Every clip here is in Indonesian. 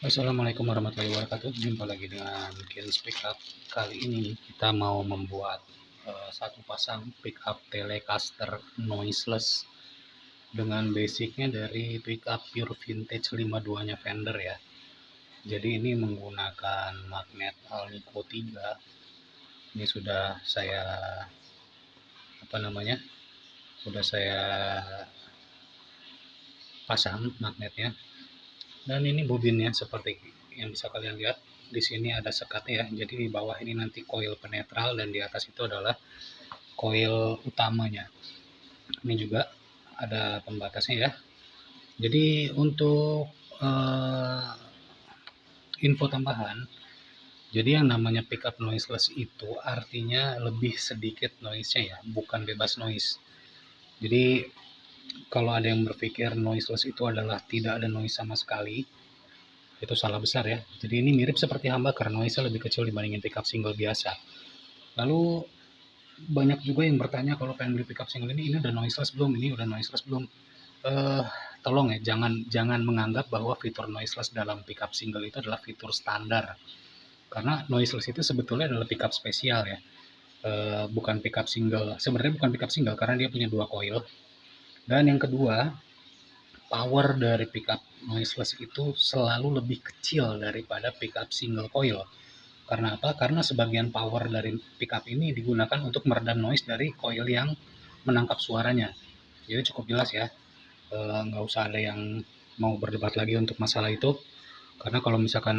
Assalamualaikum warahmatullahi wabarakatuh. Jumpa lagi dengan Ken Speak Up. Kali ini kita mau membuat satu pasang pickup Telecaster noiseless dengan basicnya dari pickup pure vintage 52-nya Fender ya. Jadi ini menggunakan magnet Alnico 3. Ini sudah saya Sudah saya pasang magnetnya. Dan ini bobinnya seperti yang bisa kalian lihat. Di sini ada sekatnya ya. Jadi di bawah ini nanti coil penetral dan di atas itu adalah coil utamanya. Ini juga ada pembatasnya ya. Jadi untuk info tambahan, jadi yang namanya pickup noiseless itu artinya lebih sedikit noise-nya ya, bukan bebas noise. Jadi kalau ada yang berpikir noiseless itu adalah tidak ada noise sama sekali, itu salah besar ya. Jadi ini mirip seperti humbucker, noise-nya lebih kecil dibandingin pickup single biasa. Lalu banyak juga yang bertanya kalau pengen beli pickup single ini udah noiseless belum, ini udah noiseless belum. Tolong ya, jangan menganggap bahwa fitur noiseless dalam pickup single itu adalah fitur standar. Karena noiseless itu sebetulnya adalah pickup spesial ya. Bukan pickup single. Sebenarnya bukan pickup single karena dia punya 2 coil. Dan yang kedua, power dari pickup noiseless itu selalu lebih kecil daripada pickup single coil. Karena apa? Karena sebagian power dari pickup ini digunakan untuk meredam noise dari coil yang menangkap suaranya. Jadi cukup jelas ya, nggak usah ada yang mau berdebat lagi untuk masalah itu. Karena kalau misalkan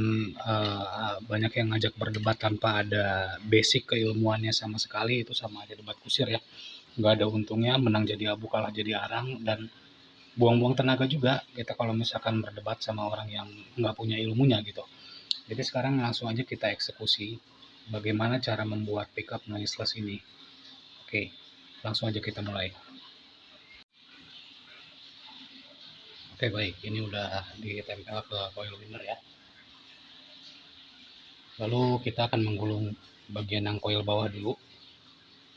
banyak yang ngajak berdebat tanpa ada basic keilmuannya sama sekali, itu sama aja debat kusir ya. Nggak ada untungnya, menang jadi abu, kalah jadi arang, dan buang-buang tenaga juga kita kalau misalkan berdebat sama orang yang nggak punya ilmunya gitu. Jadi sekarang langsung aja kita eksekusi bagaimana cara membuat pickup noiseless ini. Oke, langsung aja kita mulai. Oke baik, ini udah ditempel ke coil winner ya. Lalu kita akan menggulung bagian yang coil bawah dulu.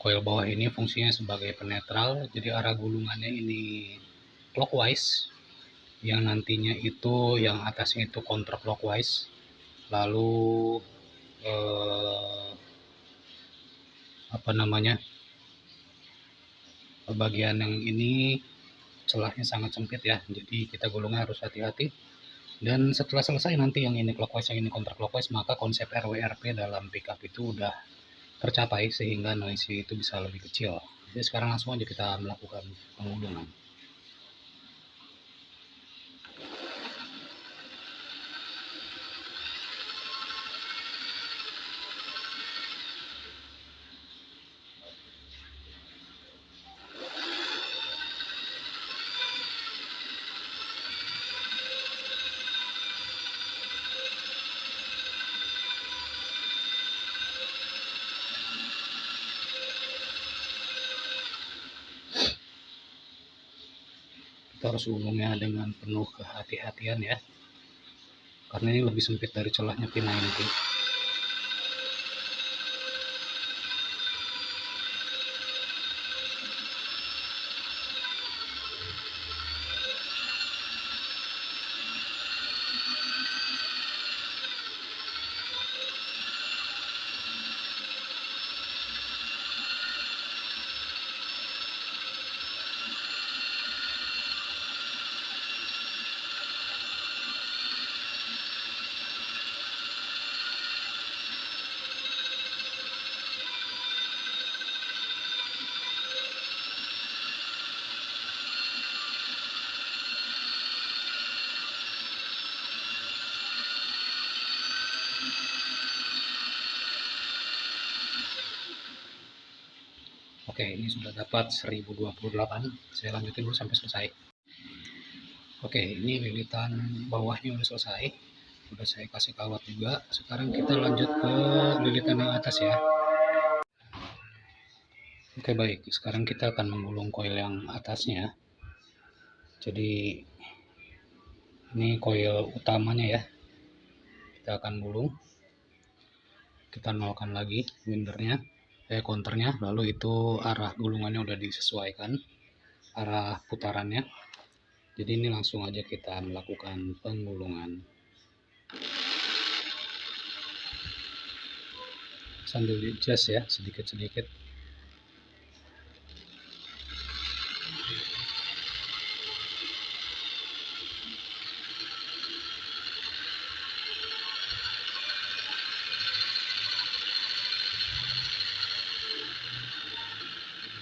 Coil bawah ini fungsinya sebagai penetral, jadi arah gulungannya ini clockwise, yang nantinya itu yang atasnya itu counterclockwise. Lalu bagian yang ini celahnya sangat sempit ya, jadi kita gulungnya harus hati-hati. Dan setelah selesai nanti yang ini clockwise, yang ini counterclockwise, maka konsep RWRP dalam pickup itu udah tercapai sehingga noise itu bisa lebih kecil. Jadi sekarang langsung aja kita melakukan penggulungan. Kita harus gulungnya dengan penuh kehati-hatian ya, karena ini lebih sempit dari celahnya P90. Oke, ini sudah dapat 1028. Saya lanjutin dulu sampai selesai. Oke, ini lilitan bawahnya udah selesai. Udah saya kasih kawat juga. Sekarang kita lanjut ke lilitan yang atas ya. Oke baik, sekarang kita akan menggulung coil yang atasnya. Jadi ini coil utamanya ya. Kita akan gulung. Kita nolkan lagi windernya, counternya. Lalu itu arah gulungannya udah disesuaikan, arah putarannya. Jadi ini langsung aja kita melakukan penggulungan. sambil di adjust ya sedikit-sedikit.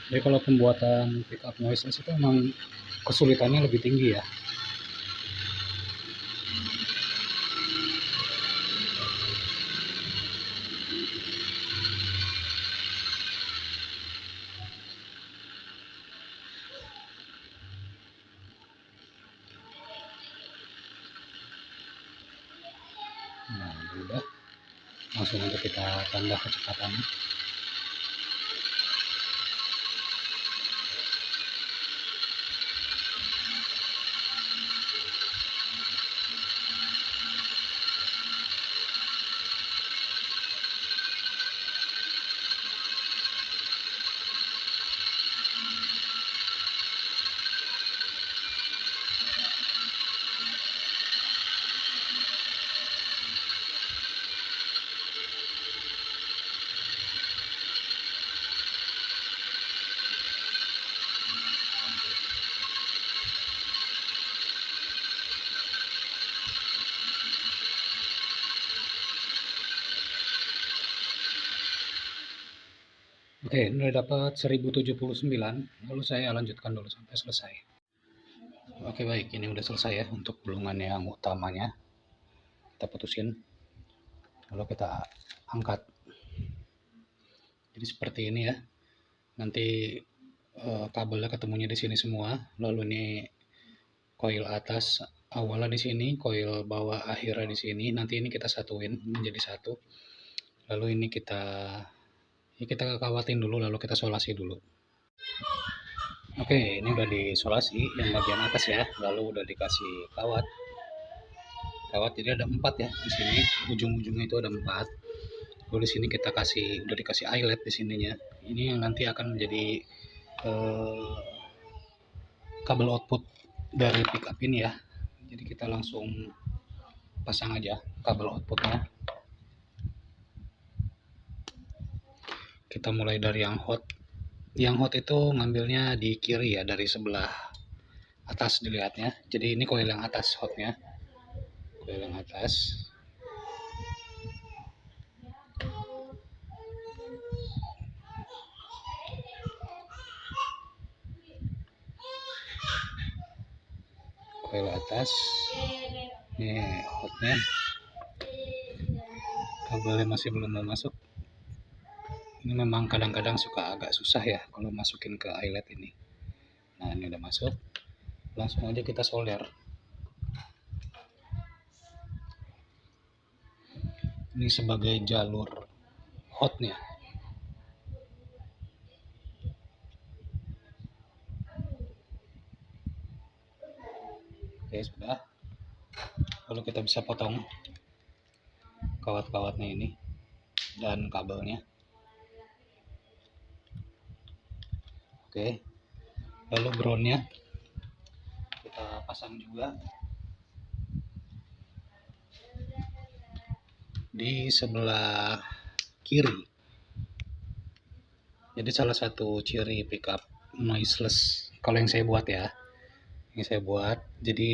Jadi kalau pembuatan pickup noiseless itu emang kesulitannya lebih tinggi ya. Nah, udah langsung aja kita tambah kecepatannya. Oke, ini udah dapat 1079, lalu saya lanjutkan dulu sampai selesai. Oke baik, ini udah selesai ya untuk gulungan yang utamanya. Kita putusin, lalu kita angkat. Jadi seperti ini ya. Nanti kabelnya ketemunya di sini semua. Lalu ini koil atas awalnya di sini, koil bawah akhirnya di sini. Nanti ini kita satuin menjadi satu. Lalu ini kita kawatin dulu, lalu kita solasi dulu. Oke, ini udah disolasi yang bagian atas ya, lalu udah dikasih kawat. Jadi ada 4 ya di sini, ujung-ujungnya itu ada 4. Lalu di sini kita udah dikasih eyelet di sininya. Ini yang nanti akan menjadi kabel output dari pickup ini ya. Jadi kita langsung pasang aja kabel outputnya. Kita mulai dari yang hot. Yang hot itu ngambilnya di kiri ya, dari sebelah atas dilihatnya. Jadi ini koil yang atas hotnya. Koil yang atas. Koil atas. Ini hotnya. Kabelnya masih belum mau masuk. Ini memang kadang-kadang suka agak susah ya kalau masukin ke eyelet ini. Nah, ini udah masuk. Langsung aja kita solder. Ini sebagai jalur hotnya. Oke, sudah. Lalu kita bisa potong kawat-kawatnya ini dan kabelnya. Oke. Lalu groundnya kita pasang juga di sebelah kiri. Jadi salah satu ciri pickup noiseless kalau yang saya buat ya, jadi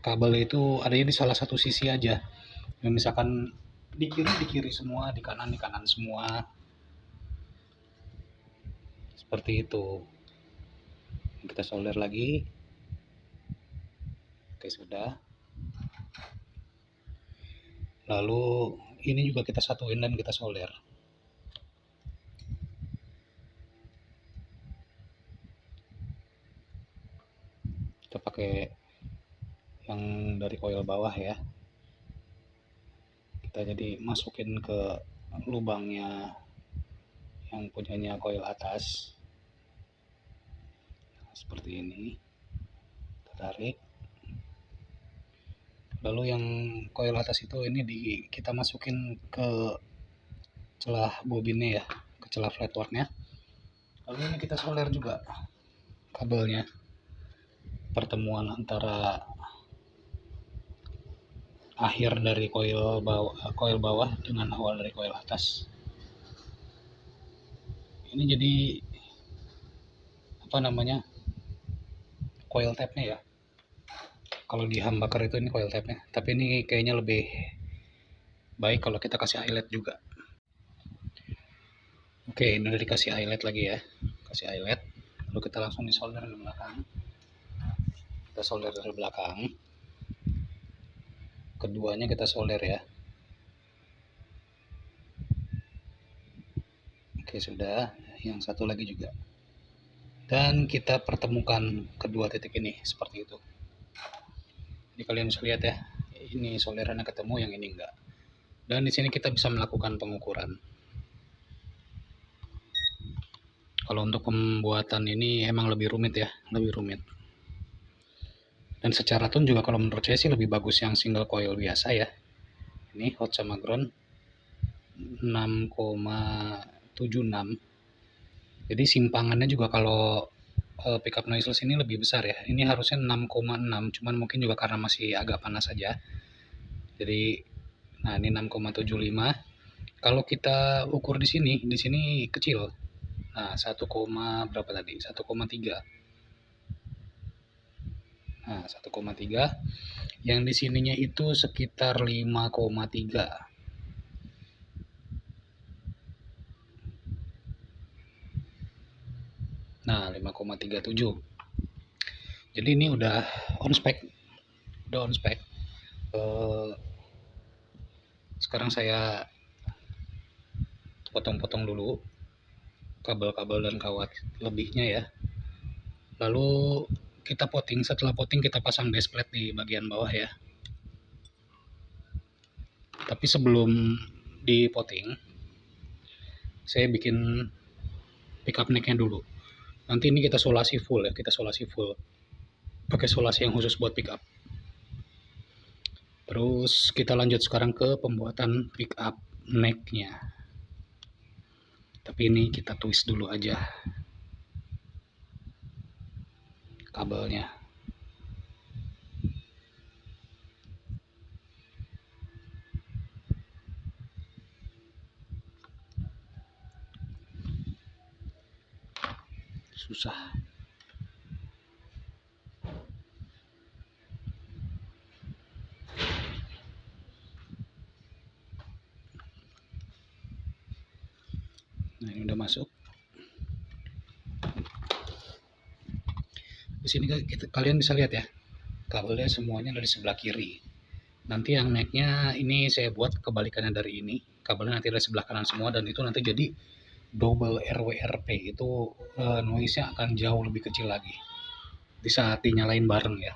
kabel itu adanya di salah satu sisi aja. Misalkan di kiri semua, di kanan semua, seperti itu. Kita solder lagi. Oke, sudah. Lalu ini juga kita satuin dan kita solder. Kita pakai yang dari koil bawah ya. Kita jadi masukin ke lubangnya yang punyanya koil atas. Seperti ini. Kita tarik. Lalu yang koil atas itu ini kita masukin ke celah bobinnya ya, ke celah flatworknya. Lalu ini kita solder juga kabelnya, pertemuan antara akhir dari coil bawah dengan awal dari coil atas. Ini jadi apa namanya, coil tabnya ya. Kalau di humbucker itu ini coil tabnya, tapi ini kayaknya lebih baik kalau kita kasih eyelet juga. Oke, ini udah dikasih eyelet lagi ya, kasih eyelet, lalu kita langsung disolder dari belakang. Kita solder dari belakang, keduanya kita solder ya. Oke, sudah, yang satu lagi juga, dan kita pertemukan kedua titik ini seperti itu. Jadi kalian bisa lihat ya, ini solderannya ketemu, yang ini enggak. Dan di sini kita bisa melakukan pengukuran. Kalau untuk pembuatan ini emang lebih rumit ya, lebih rumit. Dan secara tone juga kalau menurut saya sih lebih bagus yang single coil biasa ya. Ini hot sama ground 6,76. Jadi simpangannya juga kalau pickup noiseless ini lebih besar ya. Ini harusnya 6,6, cuman mungkin juga karena masih agak panas saja. Jadi nah ini 6,75. Kalau kita ukur di sini kecil. Nah, 1, berapa tadi? 1,3. Nah, 1,3. Yang di sininya itu sekitar 5,3. Nah, 5,37. Jadi ini udah on spec. Udah on spec. Sekarang saya potong-potong dulu kabel-kabel dan kawat lebihnya ya. Lalu kita potting, setelah potting kita pasang base plate di bagian bawah ya. Tapi sebelum di potting, saya bikin pickup necknya dulu. Nanti ini kita solasi full ya, kita solasi full. Pakai solasi yang khusus buat pickup. Terus kita lanjut sekarang ke pembuatan pickup necknya. Tapi ini kita twist dulu aja kabelnya. Susah. Nah, ini udah masuk. Di sini kalian bisa lihat ya, kabelnya semuanya dari sebelah kiri. Nanti yang necknya ini saya buat kebalikannya dari ini, kabelnya nanti dari sebelah kanan semua, dan itu nanti jadi double RWRP. Itu noise-nya akan jauh lebih kecil lagi di saat dinyalain bareng ya.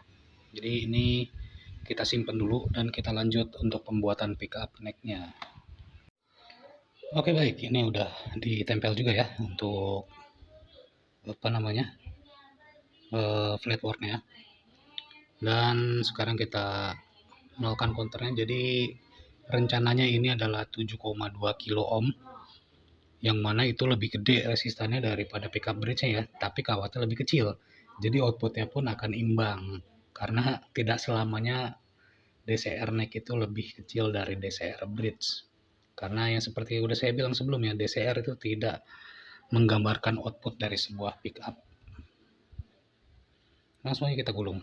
Jadi ini kita simpan dulu dan kita lanjut untuk pembuatan pickup necknya. Oke, baik, ini udah ditempel juga ya untuk apa namanya, flatworknya. Dan sekarang kita melakukan counternya. Jadi rencananya ini adalah 7,2 kilo ohm, yang mana itu lebih gede resistannya daripada pickup bridge-nya ya, tapi kawatnya lebih kecil. Jadi outputnya pun akan imbang, karena tidak selamanya DCR neck itu lebih kecil dari DCR bridge. Karena yang seperti udah saya bilang sebelumnya, DCR itu tidak menggambarkan output dari sebuah pickup. Langsung aja kita gulung.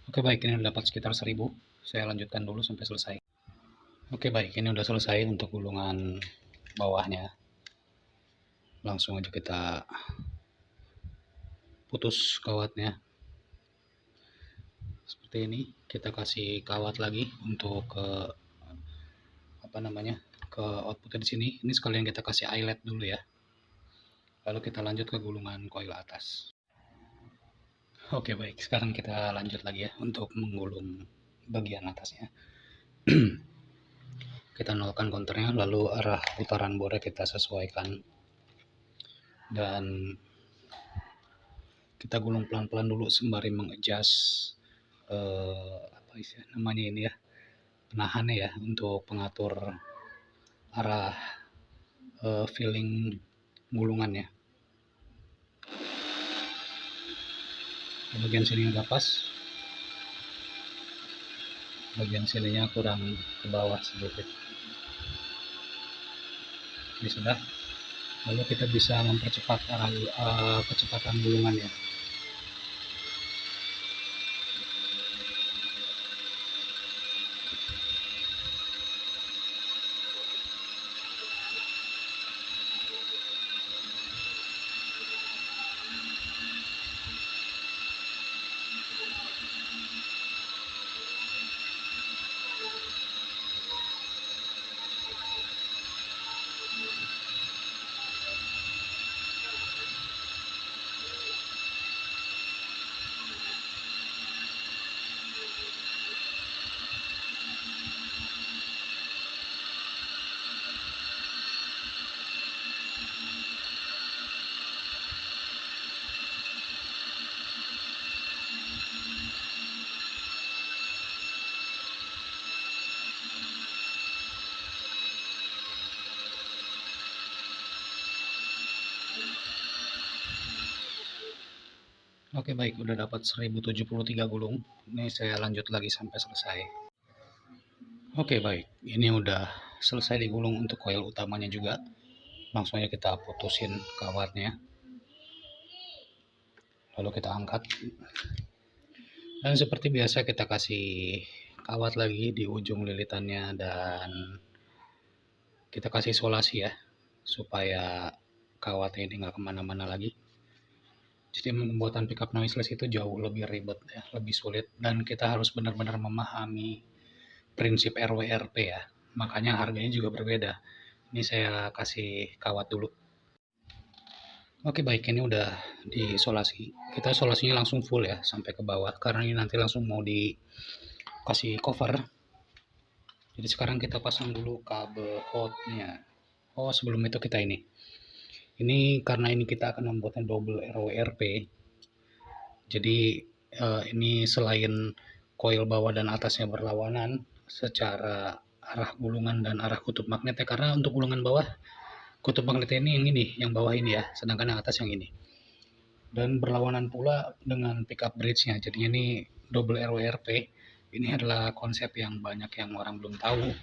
Oke baik, ini udah dapat sekitar 1000. Saya lanjutkan dulu sampai selesai. Oke baik, ini udah selesai untuk gulungan bawahnya. Langsung aja kita putus kawatnya. Seperti ini, kita kasih kawat lagi untuk ke ke outputnya di sini. Ini sekalian kita kasih eyelet dulu ya. Lalu kita lanjut ke gulungan coil atas. Oke baik, sekarang kita lanjut lagi ya untuk menggulung bagian atasnya. Kita nolkan konternya, lalu arah putaran bornya kita sesuaikan, dan kita gulung pelan-pelan dulu sembari mengadjust apa istilah namanya ini ya, penahannya ya, untuk pengatur arah filling gulungannya. Bagian sini udah pas, bagian sininya kurang ke bawah sedikit. Ini sudah. Lalu kita bisa mempercepat kecepatan gulungannya. Oke baik, udah dapat 1073 gulung. Ini saya lanjut lagi sampai selesai. Oke baik, ini udah selesai digulung untuk coil utamanya juga. Langsung aja kita putusin kawatnya. Lalu kita angkat. Dan seperti biasa kita kasih kawat lagi di ujung lilitannya, dan kita kasih isolasi ya, supaya kawatnya ini nggak kemana-mana lagi. Jadi pembuatan pickup noiseless itu jauh lebih ribet ya, lebih sulit, dan kita harus benar-benar memahami prinsip RWRP ya. Makanya harganya juga berbeda. Ini saya kasih kawat dulu. Oke baik, ini udah diisolasi. Kita isolasinya langsung full ya, sampai ke bawah, karena ini nanti langsung mau dikasih cover. Jadi sekarang kita pasang dulu kabel hotnya. Oh sebelum itu kita ini karena ini kita akan membuatnya double RWRP. Jadi ini selain coil bawah dan atasnya berlawanan secara arah gulungan dan arah kutub magnetnya, karena untuk gulungan bawah kutub magnetnya ini yang ini, yang bawah ini ya, sedangkan yang atas yang ini. Dan berlawanan pula dengan pickup bridge-nya. Jadinya ini double RWRP. Ini adalah konsep yang banyak yang orang belum tahu.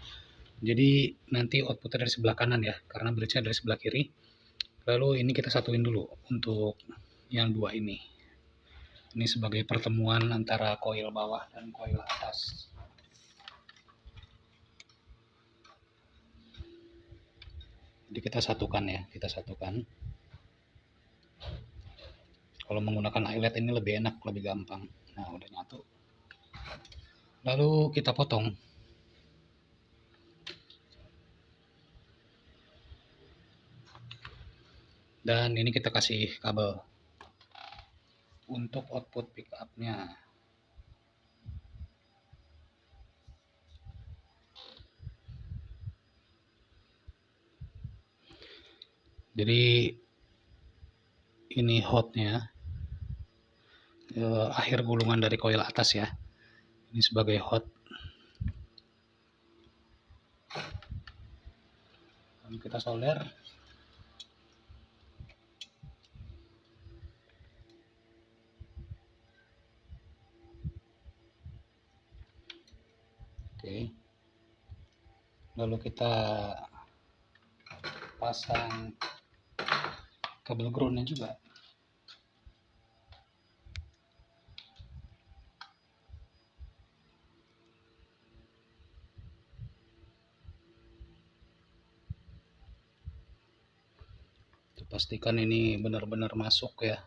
Jadi nanti outputnya dari sebelah kanan ya, karena bridge-nya dari sebelah kiri. Lalu ini kita satuin dulu untuk yang dua ini. Ini sebagai pertemuan antara coil bawah dan coil atas. Jadi kita satukan ya, kita satukan. Kalau menggunakan eyelet ini lebih enak, lebih gampang. Nah udah nyatu. Lalu kita potong. Dan ini kita kasih kabel untuk output pickupnya. Jadi ini hotnya, akhir gulungan dari coil atas ya. Ini sebagai hot. Lalu kita solder. Oke. Lalu kita pasang kabel groundnya juga. pastikan ini benar-benar masuk ya.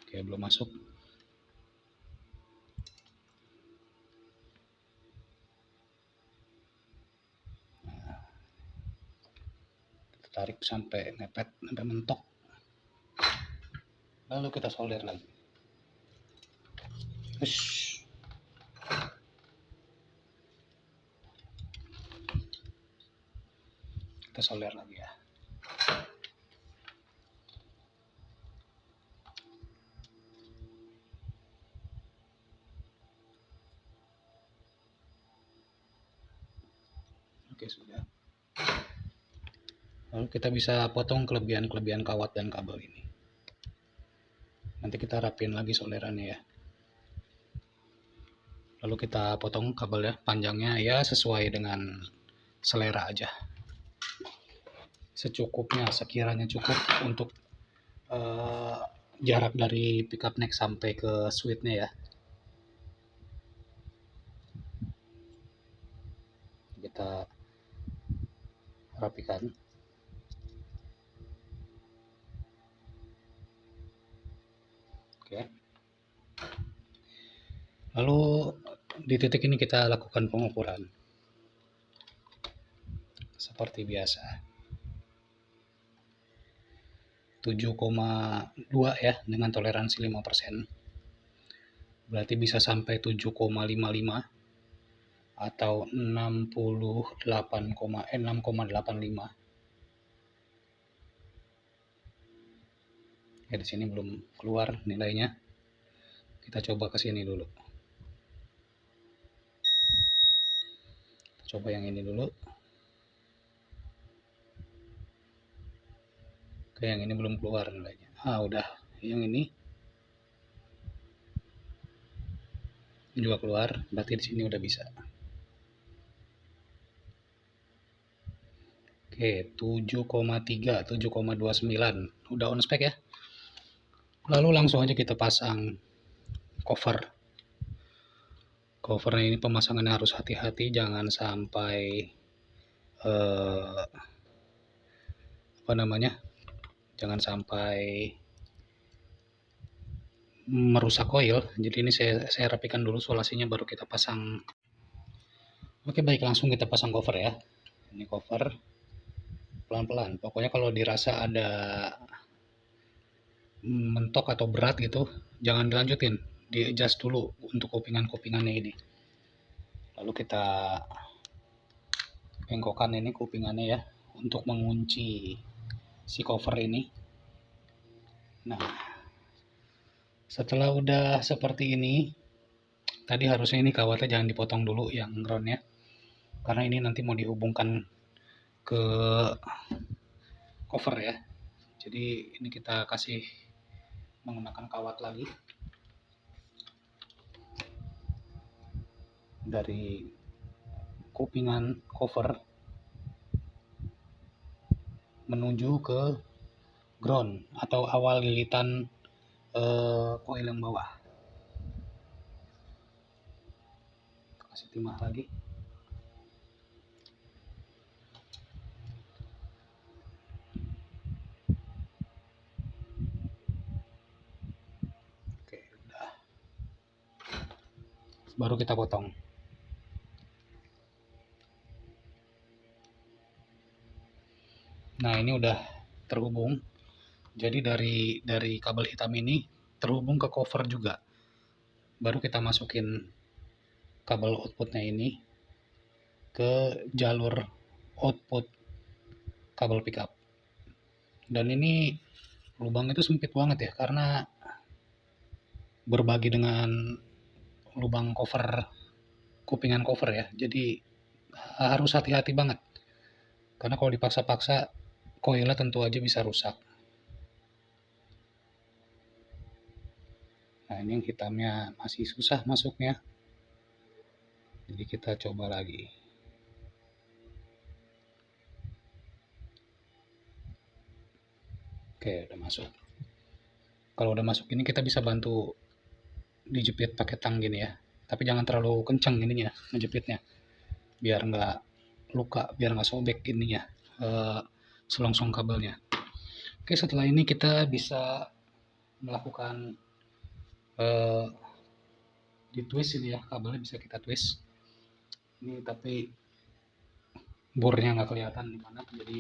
Oke, belum masuk. Nah, kita tarik sampai ngepet, sampai mentok. Lalu kita solder lagi. Hush. Kita solder lagi ya. Oke, sudah. Lalu kita bisa potong kelebihan-kelebihan kawat dan kabel ini. Nanti kita rapin lagi solderannya ya. Lalu kita potong kabelnya, panjangnya ya sesuai dengan selera aja. Secukupnya, sekiranya cukup untuk jarak dari pickup neck sampai ke switch-nya ya. Kita rapikan. Oke. Lalu di titik ini kita lakukan pengukuran. Seperti biasa. 7,2 ya dengan toleransi 5%. Berarti bisa sampai 7,55 atau 6,85. Ya di sini belum keluar nilainya. Kita coba ke sini dulu. Coba yang ini dulu. Oke, yang ini belum keluar nilainya. Udah. Yang ini juga keluar. Berarti di sini udah bisa. Oke, 7,3, 7,29. Udah on spec ya. Lalu langsung aja kita pasang cover. Covernya ini pemasangannya harus hati-hati, jangan sampai jangan sampai merusak coil. Jadi ini saya rapikan dulu solasinya baru kita pasang. Oke, baik, langsung kita pasang cover ya. Ini cover pelan-pelan. Pokoknya kalau dirasa ada mentok atau berat gitu, jangan dilanjutin, di adjust dulu untuk kupingan-kupingannya ini. Lalu kita bengkokkan ini kupingannya ya untuk mengunci si cover ini. Nah, setelah udah seperti ini, tadi harusnya ini kawatnya jangan dipotong dulu yang groundnya, karena ini nanti mau dihubungkan ke cover ya. Jadi ini kita kasih menggunakan kawat lagi dari kupingan cover menuju ke ground atau awal lilitan coil yang bawah. Kasih timah lagi. Oke, udah. Baru kita potong. Nah, ini udah terhubung. Jadi dari kabel hitam ini terhubung ke cover juga. Baru kita masukin kabel outputnya ini ke jalur output kabel pickup. Dan ini lubang itu sempit banget ya, karena berbagi dengan lubang cover, kupingan cover ya. Jadi harus hati-hati banget. Karena kalau dipaksa-paksa, coilnya tentu aja bisa rusak. Nah, ini yang hitamnya masih susah masuknya. Jadi kita coba lagi. Oke, udah masuk. Kalau udah masuk ini kita bisa bantu dijepit pakai tang gini ya. Tapi jangan terlalu kencang ininya, ngejepitnya. biar nggak luka, biar nggak sobek ininya, selongsong kabelnya. Oke, setelah ini kita bisa melakukan eh, di twist ini ya, kabelnya bisa kita twist ini, tapi bornya nggak kelihatan di mana, jadi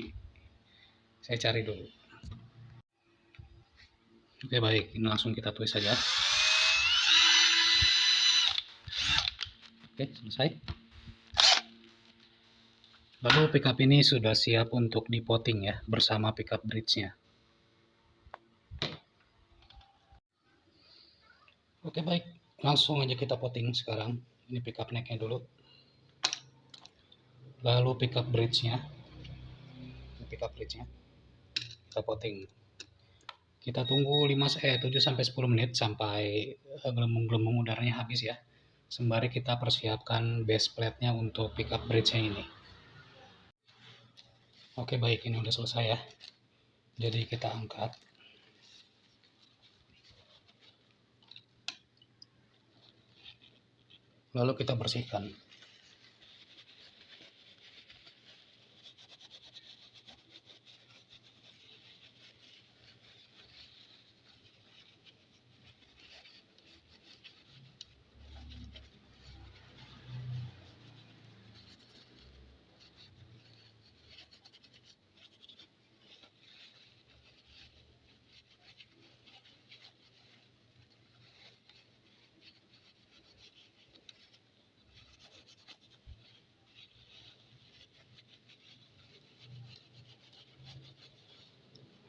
saya cari dulu. Oke baik, ini langsung kita twist saja. Oke, selesai. Lalu pickup ini sudah siap untuk dipotting ya, bersama pickup bridge-nya. Oke baik, langsung aja kita potting sekarang. Ini pickup neck-nya dulu. Lalu pickup bridge-nya. Pickup bridge-nya. Kita potting. Kita tunggu 7-10 menit sampai gelembung-gelembung udaranya habis ya. Sembari kita persiapkan base plate-nya untuk pickup bridge-nya ini. Oke baik, ini udah selesai ya. Jadi kita angkat. Lalu kita bersihkan.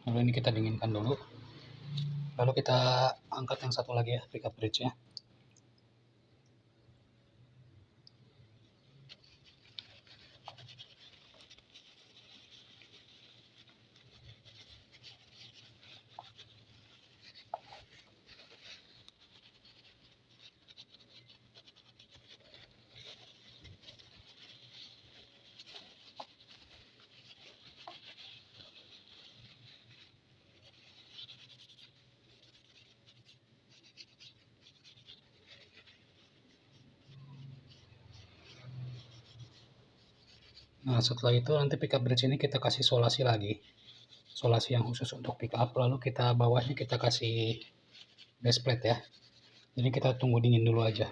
Lalu ini kita dinginkan dulu. Lalu kita angkat yang satu lagi ya, pickup bridge-nya. Nah, setelah itu nanti pickup bridge ini kita kasih solasi lagi. Solasi yang khusus untuk pickup, lalu kita bawahnya kita kasih base plate ya. Jadi kita tunggu dingin dulu aja.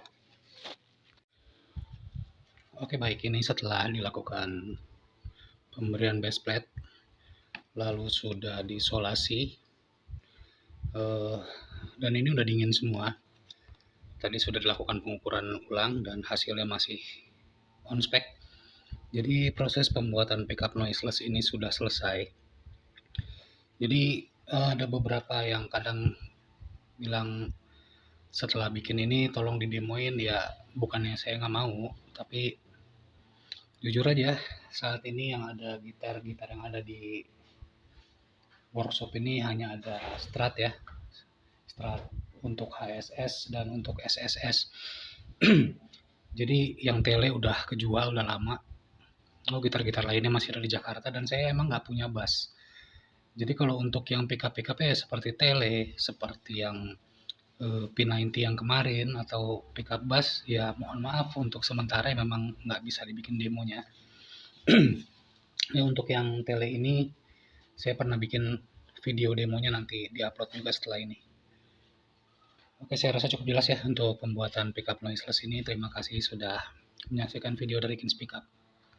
Oke baik, ini setelah dilakukan pemberian base plate, lalu sudah disolasi, dan ini udah dingin semua. Tadi sudah dilakukan pengukuran ulang dan hasilnya masih on spec. Jadi proses pembuatan pickup noiseless ini sudah selesai. Jadi ada beberapa yang kadang bilang setelah bikin ini tolong didemoin, ya bukannya saya nggak mau, tapi jujur aja saat ini yang ada gitar-gitar yang ada di workshop ini hanya ada Strat ya, Strat untuk HSS dan untuk SSS. Jadi yang tele udah kejual udah lama. Gitar-gitar lainnya masih ada di Jakarta dan saya emang nggak punya bass. Jadi kalau untuk yang pickup ya seperti tele, seperti yang P90 yang kemarin atau pickup bass, ya mohon maaf untuk sementara memang nggak bisa dibikin demonya. Ya, untuk yang tele ini saya pernah bikin video demonya, nanti diupload juga setelah ini. Oke, saya rasa cukup jelas ya untuk pembuatan pickup noiseless ini. Terima kasih sudah menyaksikan video dari Kings Pickup.